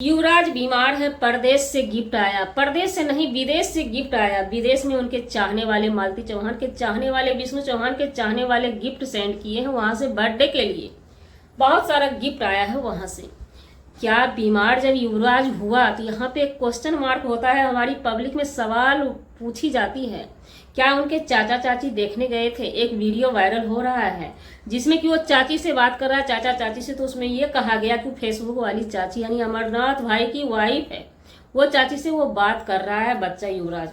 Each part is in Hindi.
युवराज बीमार है, परदेश से गिफ्ट आया। परदेश से नहीं, विदेश से गिफ्ट आया। विदेश में उनके चाहने वाले, मालती चौहान के चाहने वाले, विष्णु चौहान के चाहने वाले गिफ्ट सेंड किए हैं वहां से बर्थडे के लिए। बहुत सारा गिफ्ट आया है वहां से। क्या बीमार जब युवराज हुआ तो यहाँ पे एक क्वेश्चन मार्क होता है, हमारी पब्लिक में सवाल पूछी जाती है, क्या उनके चाचा चाची देखने गए थे? एक वीडियो वायरल हो रहा है जिसमें कि वो चाची से बात कर रहा है, चाचा चाची से। तो उसमें ये कहा गया कि फेसबुक वाली चाची यानी अमरनाथ भाई की वाइफ है, वो चाची से वो बात कर रहा है बच्चा युवराज।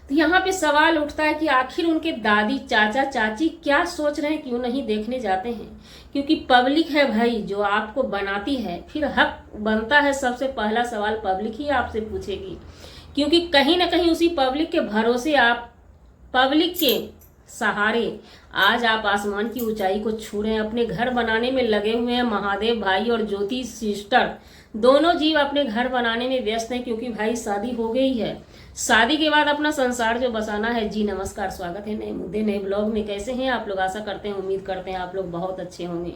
तो यहाँ पे सवाल उठता है कि आखिर उनके दादी चाचा चाची क्या सोच रहे हैं, क्यों नहीं देखने जाते हैं? क्योंकि पब्लिक है भाई जो आपको बनाती है, फिर हक बनता है सबसे पहला सवाल पब्लिक ही आपसे पूछेगी। क्योंकि कहीं ना कहीं उसी पब्लिक के भरोसे, आप पब्लिक के सहारे आज आप आसमान की ऊंचाई को छू रहे हैं। अपने घर बनाने में लगे हुए हैं महादेव भाई और ज्योति सिस्टर, दोनों जीव अपने घर बनाने में व्यस्त हैं। क्योंकि भाई शादी हो गई है, शादी के बाद अपना संसार जो बसाना है। जी नमस्कार, स्वागत है नए मुद्दे नए ब्लॉग में। कैसे हैं आप लोग? आशा करते हैं, उम्मीद करते हैं आप लोग बहुत अच्छे होंगे।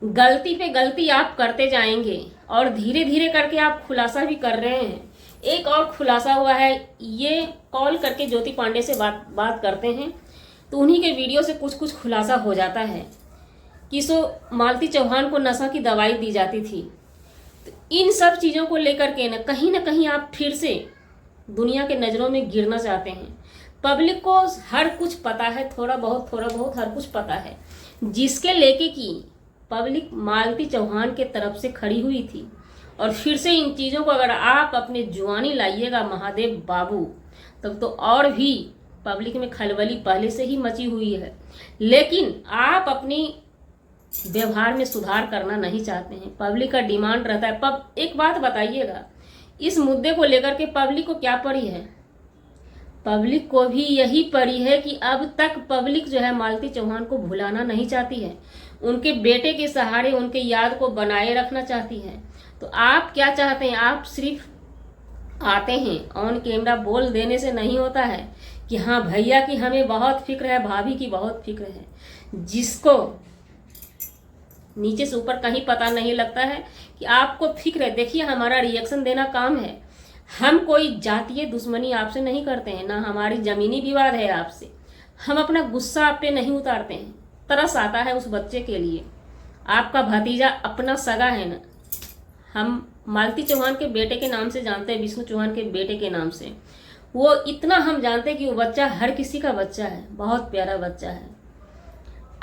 गलती पे गलती आप करते जाएंगे और धीरे धीरे करके आप खुलासा भी कर रहे हैं। एक और खुलासा हुआ है, ये कॉल करके ज्योति पांडे से बात करते हैं तो उन्हीं के वीडियो से कुछ कुछ खुलासा हो जाता है कि मालती चौहान को नशा की दवाई दी जाती थी। तो इन सब चीज़ों को लेकर के ना कहीं आप फिर से दुनिया के नज़रों में गिरना चाहते हैं। पब्लिक को हर कुछ पता है, थोड़ा बहुत हर कुछ पता है, जिसके लेके कि पब्लिक मालती चौहान के तरफ से खड़ी हुई थी। और फिर से इन चीज़ों को अगर आप अपने जुआनी लाइएगा महादेव बाबू, तब तो और भी पब्लिक में खलबली पहले से ही मची हुई है। लेकिन आप अपनी व्यवहार में सुधार करना नहीं चाहते हैं। पब्लिक का डिमांड रहता है। एक बात बताइएगा, इस मुद्दे को लेकर के पब्लिक को क्या पड़ी है? पब्लिक को भी यही पड़ी है कि अब तक पब्लिक जो है मालती चौहान को भुलाना नहीं चाहती है, उनके बेटे के सहारे उनके याद को बनाए रखना चाहती है। तो आप क्या चाहते हैं? आप सिर्फ आते हैं ऑन कैमरा, बोल देने से नहीं होता है कि हाँ भैया की हमें बहुत फिक्र है, भाभी की बहुत फिक्र है। जिसको नीचे से ऊपर कहीं पता नहीं लगता है कि आपको फिक्र है। देखिए, हमारा रिएक्शन देना काम है। हम कोई जातीय दुश्मनी आपसे नहीं करते हैं, ना हमारी जमीनी विवाद है आपसे। हम अपना गुस्सा आप पे नहीं उतारते हैं। तरस आता है उस बच्चे के लिए। आपका भतीजा अपना सगा है ना। हम मालती चौहान के बेटे के नाम से जानते हैं, विष्णु चौहान के बेटे के नाम से। वो इतना हम जानते हैं कि वो बच्चा हर किसी का बच्चा है, बहुत प्यारा बच्चा है।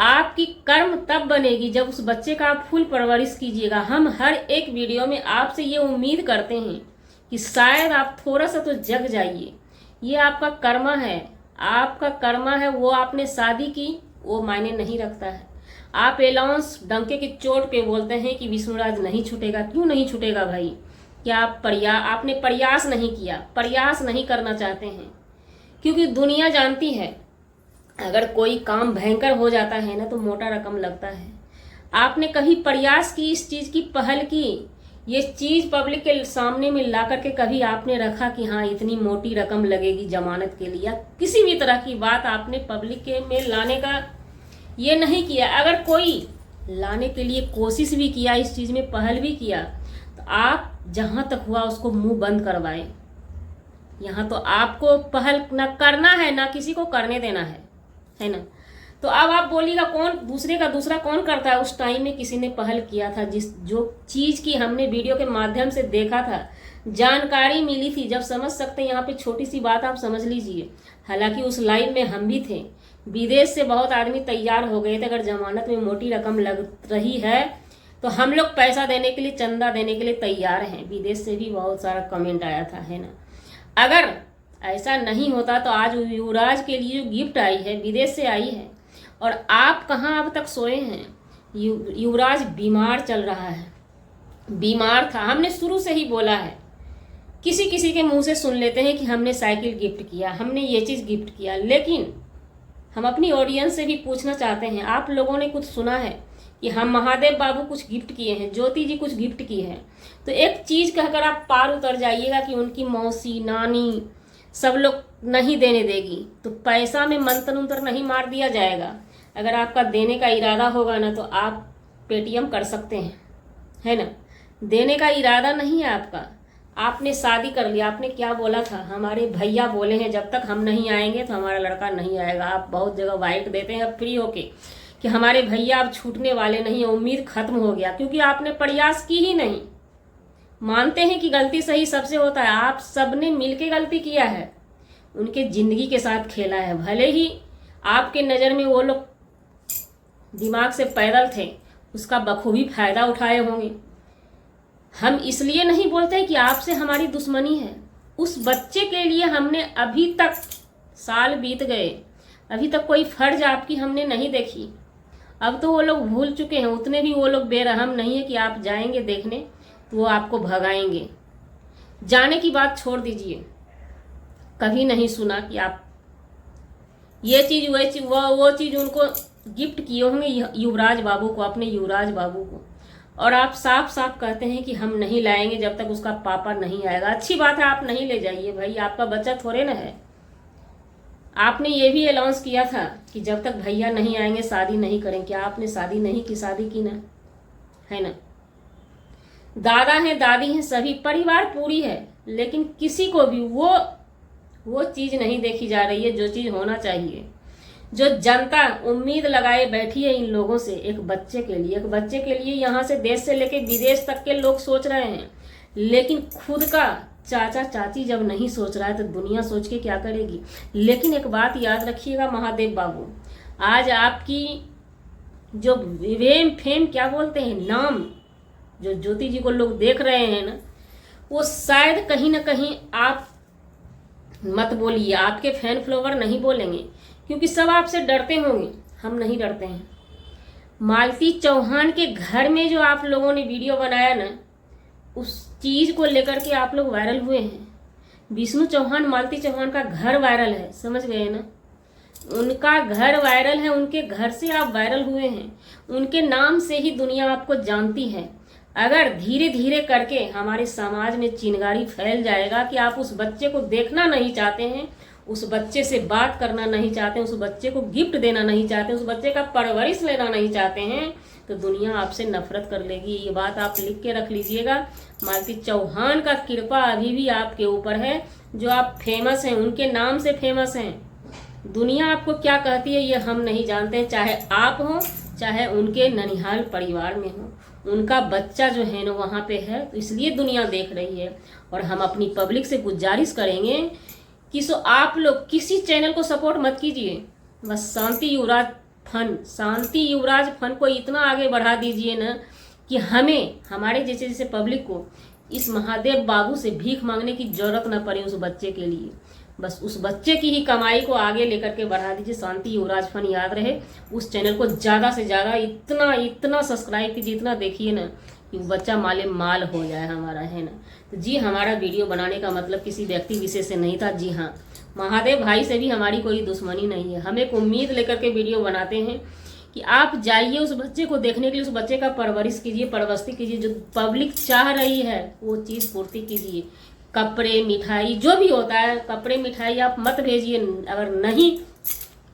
आपकी कर्म तब बनेगी जब उस बच्चे का आप फुल परवरिश कीजिएगा। हम हर एक वीडियो में आपसे ये उम्मीद करते हैं कि शायद आप थोड़ा सा तो जग जाइए। ये आपका कर्मा है, आपका कर्मा है। वो आपने शादी की, वो मायने नहीं रखता है। आप अलाउंस डंके की चोट पे बोलते हैं कि विष्णुराज नहीं छूटेगा। क्यों नहीं छूटेगा भाई? क्या आपने प्रयास नहीं किया? प्रयास नहीं करना चाहते हैं क्योंकि दुनिया जानती है अगर कोई काम भयंकर हो जाता है ना तो मोटा रकम लगता है। आपने कभी प्रयास की, इस चीज़ की पहल की? ये चीज़ पब्लिक के सामने में ला करके कभी आपने रखा कि हाँ इतनी मोटी रकम लगेगी जमानत के लिए, या किसी भी तरह की बात आपने पब्लिक के में लाने का ये नहीं किया? अगर कोई लाने के लिए कोशिश भी किया, इस चीज़ में पहल भी किया, तो आप जहाँ तक हुआ उसको मुंह बंद करवाए। यहाँ तो आपको पहल ना करना है, ना किसी को करने देना है ना। तो अब आप बोलिएगा कौन दूसरे का दूसरा कौन करता है? उस टाइम में किसी ने पहल किया था, जो चीज़ की हमने वीडियो के माध्यम से देखा था, जानकारी मिली थी। जब समझ सकते हैं, यहाँ पे छोटी सी बात आप समझ लीजिए। हालांकि उस लाइव में हम भी थे, विदेश से बहुत आदमी तैयार हो गए थे। अगर जमानत में मोटी रकम लग रही है तो हम लोग पैसा देने के लिए, चंदा देने के लिए तैयार हैं। विदेश से भी बहुत सारा कमेंट आया था, है ना। अगर ऐसा नहीं होता तो आज युवराज के लिए जो गिफ्ट आई है, विदेश से आई है, और आप कहाँ अब तक सोए हैं? युवराज बीमार चल रहा है, बीमार था। हमने शुरू से ही बोला है, किसी किसी के मुंह से सुन लेते हैं कि हमने साइकिल गिफ्ट किया, हमने ये चीज़ गिफ्ट किया। लेकिन हम अपनी ऑडियंस से भी पूछना चाहते हैं, आप लोगों ने कुछ सुना है कि हम महादेव बाबू कुछ गिफ्ट किए हैं, ज्योति जी कुछ गिफ्ट किए हैं? तो एक चीज़ कहकर आप पार उतर जाइएगा कि उनकी मौसी, नानी सब लोग नहीं देने देगी। तो पैसा में मंत्र उंत्र नहीं मार दिया जाएगा। अगर आपका देने का इरादा होगा ना तो आप पेटीएम कर सकते हैं, है ना। देने का इरादा नहीं है आपका, आपने शादी कर लिया। आपने क्या बोला था, हमारे भैया बोले हैं जब तक हम नहीं आएंगे तो हमारा लड़का नहीं आएगा। आप बहुत जगह वाइट देते हैं अब फ्री होके कि हमारे भैया अब छूटने वाले नहीं है, उम्मीद खत्म हो गया, क्योंकि आपने प्रयास की ही नहीं। मानते हैं कि गलती सही सबसे होता है, आप सबने मिलके गलती किया है, उनके जिंदगी के साथ खेला है। भले ही आपके नज़र में वो लोग दिमाग से पैदल थे, उसका बखूबी फायदा उठाए होंगे। हम इसलिए नहीं बोलते कि आपसे हमारी दुश्मनी है, उस बच्चे के लिए हमने अभी तक, साल बीत गए, अभी तक कोई फर्ज आपकी हमने नहीं देखी। अब तो वो लोग भूल चुके हैं, उतने भी वो लोग बेरहम नहीं है कि आप जाएंगे देखने तो वो आपको भगाएंगे। जाने की बात छोड़ दीजिए, कभी नहीं सुना कि आप ये चीज़ वो चीज़ उनको गिफ्ट किए होंगे युवराज बाबू को, अपने युवराज बाबू को, और आप साफ साफ कहते हैं कि हम नहीं लाएंगे जब तक उसका पापा नहीं आएगा। अच्छी बात है, आप नहीं ले जाइए भाई, आपका बच्चा थोड़े ना है। आपने ये भी अनाउंस किया था कि जब तक भैया नहीं आएंगे शादी नहीं करेंगे। क्या आपने शादी नहीं की? शादी की ना, है ना। दादा हैं, दादी हैं, सभी परिवार पूरी है, लेकिन किसी को भी वो चीज़ नहीं देखी जा रही है जो चीज़ होना चाहिए। जो जनता उम्मीद लगाए बैठी है इन लोगों से, एक बच्चे के लिए यहाँ से देश से लेके विदेश तक के लोग सोच रहे हैं, लेकिन खुद का चाचा चाची जब नहीं सोच रहा है तो दुनिया सोच के क्या करेगी। लेकिन एक बात याद रखिएगा महादेव बाबू, आज आपकी जो वेम फेम क्या बोलते हैं नाम, जो ज्योति जी को लोग देख रहे हैं ना, वो शायद कहीं ना कहीं आप मत बोलिए, आपके फैन फॉलोवर नहीं बोलेंगे, क्योंकि सब आपसे डरते होंगे। हम नहीं डरते हैं। मालती चौहान के घर में जो आप लोगों ने वीडियो बनाया ना, उस चीज़ को लेकर के आप लोग वायरल हुए हैं। विष्णु चौहान, मालती चौहान का घर वायरल है, समझ गए ना। उनका घर वायरल है, उनके घर से आप वायरल हुए हैं, उनके नाम से ही दुनिया आपको जानती है। अगर धीरे धीरे करके हमारे समाज में चिंगारी फैल जाएगा कि आप उस बच्चे को देखना नहीं चाहते हैं, उस बच्चे से बात करना नहीं चाहते, उस बच्चे को गिफ्ट देना नहीं चाहते, उस बच्चे का परवरिश लेना नहीं चाहते हैं, तो दुनिया आपसे नफरत कर लेगी। ये बात आप लिख के रख लीजिएगा। मालती चौहान का कृपा अभी भी आपके ऊपर है। जो आप फेमस हैं, उनके नाम से फेमस हैं। दुनिया आपको क्या कहती है ये हम नहीं जानते, चाहे आप हों चाहे उनके ननिहाल परिवार में हो। उनका बच्चा जो है ना वहाँ पे है, तो इसलिए दुनिया देख रही है। और हम अपनी पब्लिक से गुजारिश करेंगे कि आप लोग किसी चैनल को सपोर्ट मत कीजिए, बस शांति युवराज फन को इतना आगे बढ़ा दीजिए ना कि हमें, हमारे जैसे पब्लिक को इस महादेव बाबू से भीख मांगने की जरूरत न पड़े उस बच्चे के लिए। बस उस बच्चे की ही कमाई को आगे लेकर के बढ़ा दीजिए। शांति युवराज फन याद रहे। उस चैनल को ज़्यादा से ज़्यादा इतना सब्सक्राइब कीजिए, इतना देखिए ना कि बच्चा माले माल हो जाए हमारा, है ना। तो जी, हमारा वीडियो बनाने का मतलब किसी व्यक्ति विशेष से नहीं था। जी हाँ, महादेव भाई से भी हमारी कोई दुश्मनी नहीं है। हम एक उम्मीद लेकर के वीडियो बनाते हैं कि आप जाइए उस बच्चे को देखने के लिए, उस बच्चे का परवरिश कीजिए, परवस्ती कीजिए, जो पब्लिक चाह रही है वो चीज़ पूर्ति कीजिए। कपड़े, मिठाई, जो भी होता है, कपड़े मिठाई आप मत भेजिए। अगर नहीं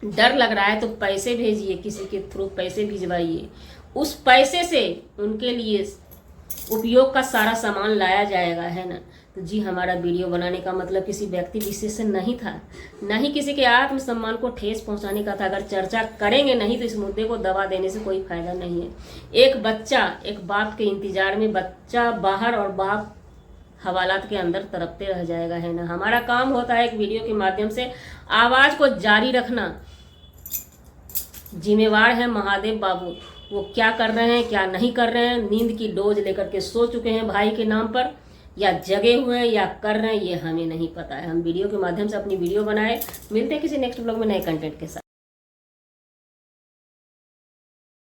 डर लग रहा है तो पैसे भेजिए, किसी के थ्रू पैसे भिजवाइए। उस पैसे से उनके लिए उपयोग का सारा सामान लाया जाएगा, है ना। तो जी, हमारा वीडियो बनाने का मतलब किसी व्यक्ति विशेष से नहीं था, न ही किसी के आत्मसम्मान को ठेस पहुंचाने का था। अगर चर्चा करेंगे नहीं तो इस मुद्दे को दबा देने से कोई फायदा नहीं है। एक बच्चा एक बाप के इंतजार में, बच्चा बाहर और बाप हवालात के अंदर तड़पते रह जाएगा, है ना। हमारा काम होता है एक वीडियो के माध्यम से आवाज़ को जारी रखना। जिम्मेवार है महादेव बाबू, वो क्या कर रहे हैं क्या नहीं कर रहे हैं, नींद की डोज लेकर के सो चुके हैं भाई के नाम पर, या जगे हुए हैं या कर रहे हैं, ये हमें नहीं पता है। हम वीडियो के माध्यम से अपनी वीडियो बनाए। मिलते हैं किसी नेक्स्ट ब्लॉग में नए कंटेंट के साथ।